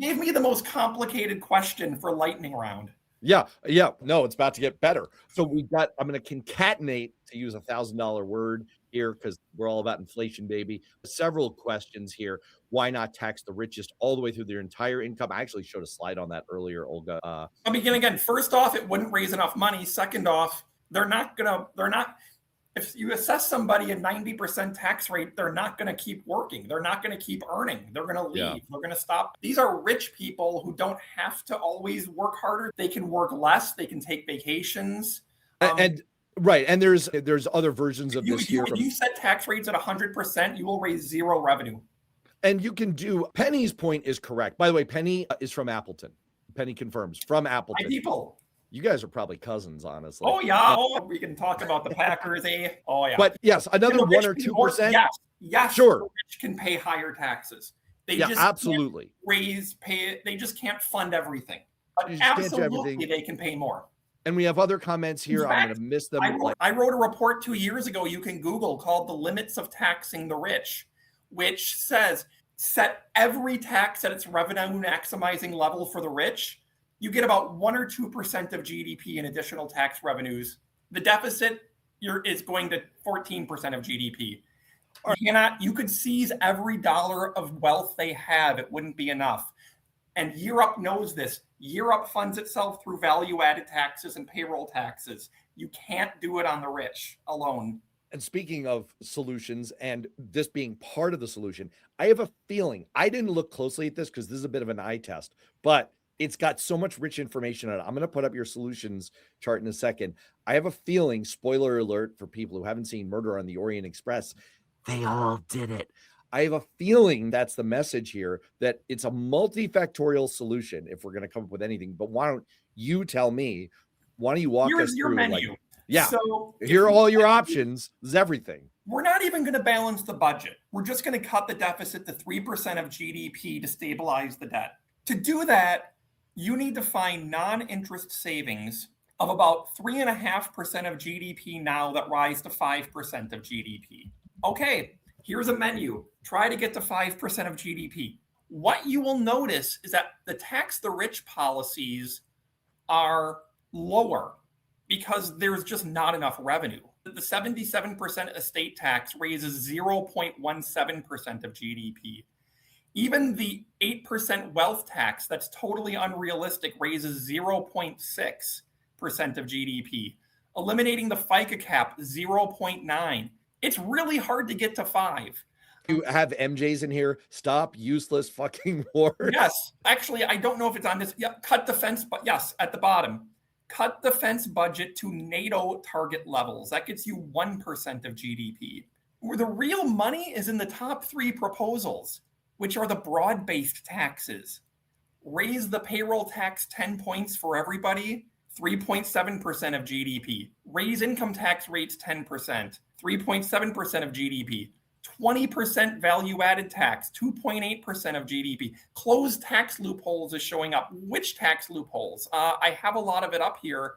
gave me the most complicated question for lightning round. Yeah. No, it's about to get better. So I'm going to concatenate, to use $1,000 word here, because we're all about inflation, baby. Several questions here. Why not tax the richest all the way through their entire income? I actually showed a slide on that earlier, Olga. I mean, again, first off, it wouldn't raise enough money. Second off, if you assess somebody a 90% tax rate, they're not going to keep working. They're not going to keep earning. They're going to leave. Yeah. They're going to stop. These are rich people who don't have to always work harder. They can work less. They can take vacations. Right. And there's other versions of this here. If you set tax rates at 100%, you will raise zero revenue. And you can do, Penny's point is correct. By the way, Penny is from Appleton. Penny confirms, from Appleton. My people. You guys are probably cousins, honestly. Oh, yeah. We can talk about the Packers, eh? Oh, yeah. But yes, another 1 or 2%. Yes. Sure. The rich can pay higher taxes. Absolutely. They just can't fund everything. But absolutely, they can pay more. And we have other comments here. I'm going to miss them. I wrote a report 2 years ago you can Google called The Limits of Taxing the Rich, which says set every tax at its revenue maximizing level for the rich. You get about 1 or 2% of GDP in additional tax revenues. The deficit is going to 14% of GDP. You could seize every dollar of wealth they have. It wouldn't be enough. And Europe knows this. Europe funds itself through value-added taxes and payroll taxes. You can't do it on the rich alone. And speaking of solutions and this being part of the solution, I have a feeling, I didn't look closely at this because this is a bit of an eye test, but it's got so much rich information on it. I'm going to put up your solutions chart in a second. I have a feeling, spoiler alert for people who haven't seen Murder on the Orient Express, they all did it. I have a feeling that's the message here, that it's a multifactorial solution if we're going to come up with anything. But why don't you tell me, why don't you walk us your through? Menu. So here are all your options. This is everything. We're not even going to balance the budget. We're just going to cut the deficit to 3% of GDP to stabilize the debt. To do that, you need to find non-interest savings of about 3.5% of GDP now that rise to 5% of GDP. Okay, here's a menu. Try to get to 5% of GDP. What you will notice is that the tax the rich policies are lower because there's just not enough revenue. The 77% estate tax raises 0.17% of GDP. Even the 8% wealth tax, that's totally unrealistic, raises 0.6% of GDP. Eliminating the FICA cap, 0.9. It's really hard to get to 5. You have MJs in here. Stop useless fucking wars. Yes. Actually, I don't know if it's on this. Yeah, cut defense, but yes, at the bottom. Cut defense budget to NATO target levels. That gets you 1% of GDP. Where the real money is in the top 3 proposals, which are the broad-based taxes. Raise the payroll tax 10 points for everybody, 3.7% of GDP. Raise income tax rates 10%, 3.7% of GDP. 20% value-added tax, 2.8% of GDP. Closed tax loopholes is showing up. Which tax loopholes? I have a lot of it up here.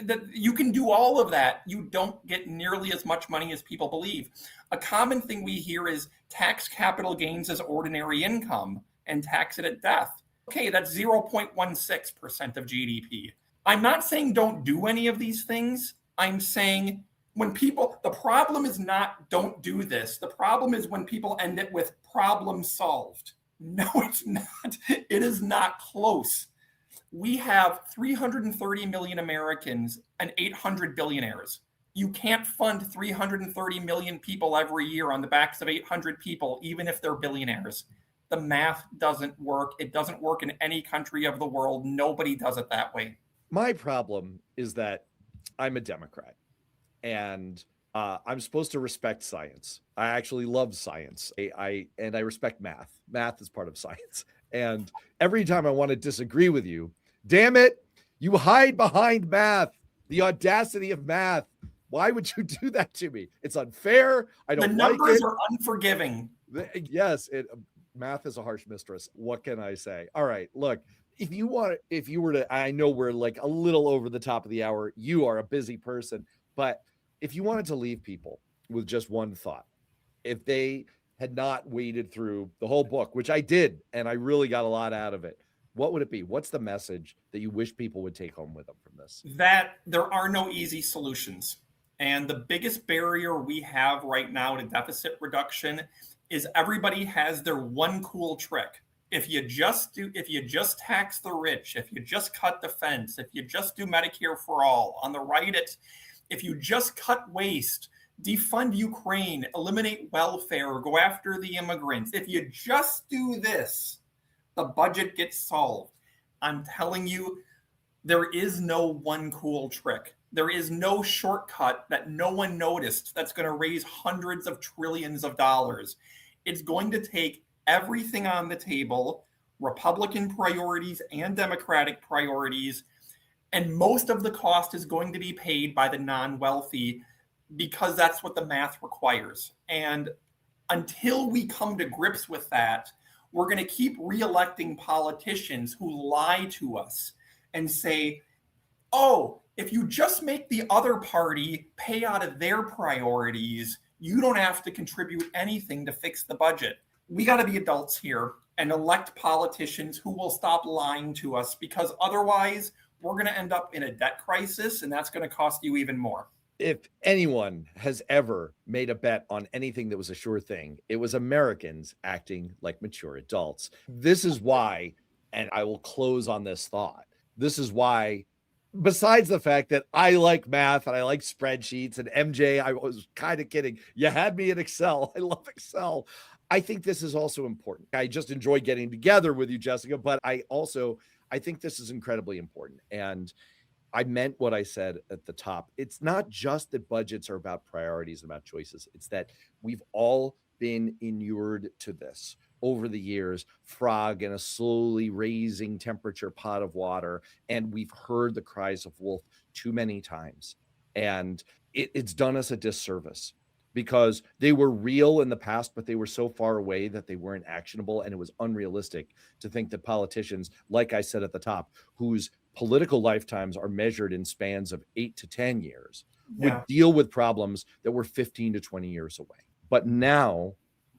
That you can do all of that. You don't get nearly as much money as people believe. A common thing we hear is tax capital gains as ordinary income and tax it at death. Okay, that's 0.16% of GDP. I'm not saying don't do any of these things. I'm saying when people, the problem is not don't do this. The problem is when people end it with problem solved. No, it's not. It is not close. We have 330 million Americans and 800 billionaires. You can't fund 330 million people every year on the backs of 800 people, even if they're billionaires. The math doesn't work. It doesn't work in any country of the world. Nobody does it that way. My problem is that I'm a Democrat, and I'm supposed to respect science. I actually love science. I respect math. Math is part of science. And every time I want to disagree with you, damn it, you hide behind math, the audacity of math. Why would you do that to me? It's unfair. I don't like it. The numbers are unforgiving. Yes, math is a harsh mistress. What can I say? All right, look, if you were to, I know we're like a little over the top of the hour. You are a busy person, but if you wanted to leave people with just one thought, if they had not waded through the whole book, which I did, and I really got a lot out of it, what would it be? What's the message that you wish people would take home with them from this? That there are no easy solutions. And the biggest barrier we have right now to deficit reduction is everybody has their one cool trick. If you just tax the rich, if you just cut defense, if you just do Medicare for all, on the right, if you just cut waste, defund Ukraine, eliminate welfare, go after the immigrants, if you just do this, the budget gets solved. I'm telling you, there is no one cool trick. There is no shortcut that no one noticed that's going to raise hundreds of trillions of dollars. It's going to take everything on the table, Republican priorities and Democratic priorities, and most of the cost is going to be paid by the non-wealthy because that's what the math requires. And until we come to grips with that, we're going to keep reelecting politicians who lie to us and say, oh, if you just make the other party pay out of their priorities, you don't have to contribute anything to fix the budget. We got to be adults here and elect politicians who will stop lying to us, because otherwise we're going to end up in a debt crisis, and that's going to cost you even more. If anyone has ever made a bet on anything that was a sure thing, it was Americans acting like mature adults. This is why, and I will close on this thought, this is why, besides the fact that I like math and I like spreadsheets, and MJ, I was kind of kidding. You had me in Excel. I love Excel. I think this is also important. I just enjoy getting together with you, Jessica, but I think this is incredibly important. And I meant what I said at the top. It's not just that budgets are about priorities and about choices. It's that we've all been inured to this over the years, frog in a slowly raising temperature pot of water. And we've heard the cries of wolf too many times. And it's done us a disservice, because they were real in the past, but they were so far away that they weren't actionable. And it was unrealistic to think that politicians, like I said at the top, whose political lifetimes are measured in spans of 8 to 10 years, would deal with problems that were 15 to 20 years away. But now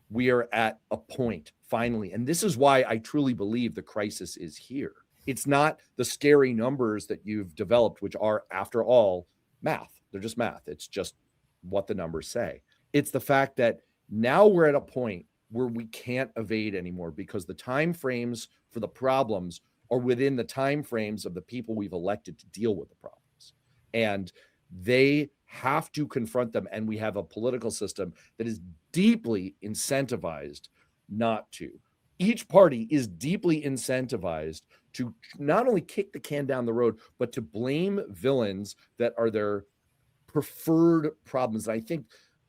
we are at a point, finally, and this is why I truly believe the crisis is here. It's not the scary numbers that you've developed, which are, after all, math. They're just math. It's just what the numbers say. It's the fact that now we're at a point where we can't evade anymore, because the time frames for the problems are within the time frames of the people we've elected to deal with the problems. And they have to confront them. And we have a political system that is deeply incentivized not to. Each party is deeply incentivized to not only kick the can down the road, but to blame villains that are their preferred problems. And I think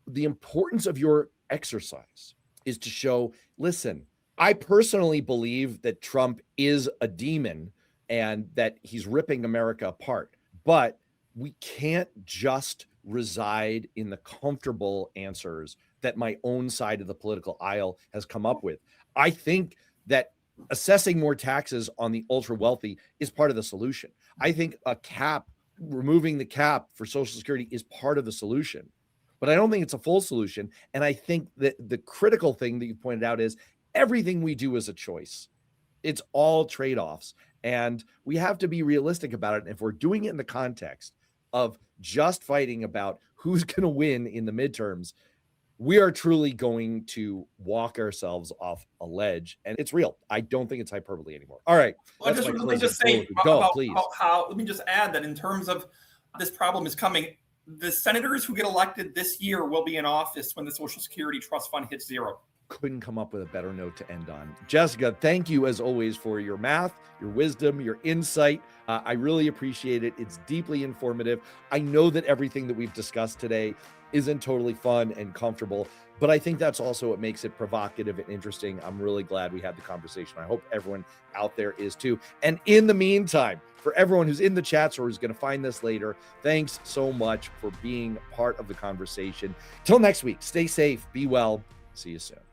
the importance of your exercise is to show, listen, I personally believe that Trump is a demon and that he's ripping America apart, but we can't just reside in the comfortable answers that my own side of the political aisle has come up with. I think that assessing more taxes on the ultra wealthy is part of the solution. I think removing the cap for Social Security is part of the solution, but I don't think it's a full solution. And I think that the critical thing that you pointed out is everything we do is a choice. It's all trade-offs, and we have to be realistic about it. And if we're doing it in the context of just fighting about who's going to win in the midterms, we are truly going to walk ourselves off a ledge, and it's real. I don't think it's hyperbole anymore. All right. Well, let me just say let me just add that in terms of this problem is coming, the senators who get elected this year will be in office when the Social Security Trust Fund hits zero. Couldn't come up with a better note to end on. Jessica, thank you as always for your math, your wisdom, your insight. I really appreciate it. It's deeply informative. I know that everything that we've discussed today isn't totally fun and comfortable, but I think that's also what makes it provocative and interesting. I'm really glad we had the conversation. I hope everyone out there is too. And in the meantime, for everyone who's in the chats or who's going to find this later, thanks so much for being part of the conversation. Till next week, stay safe, be well. See you soon.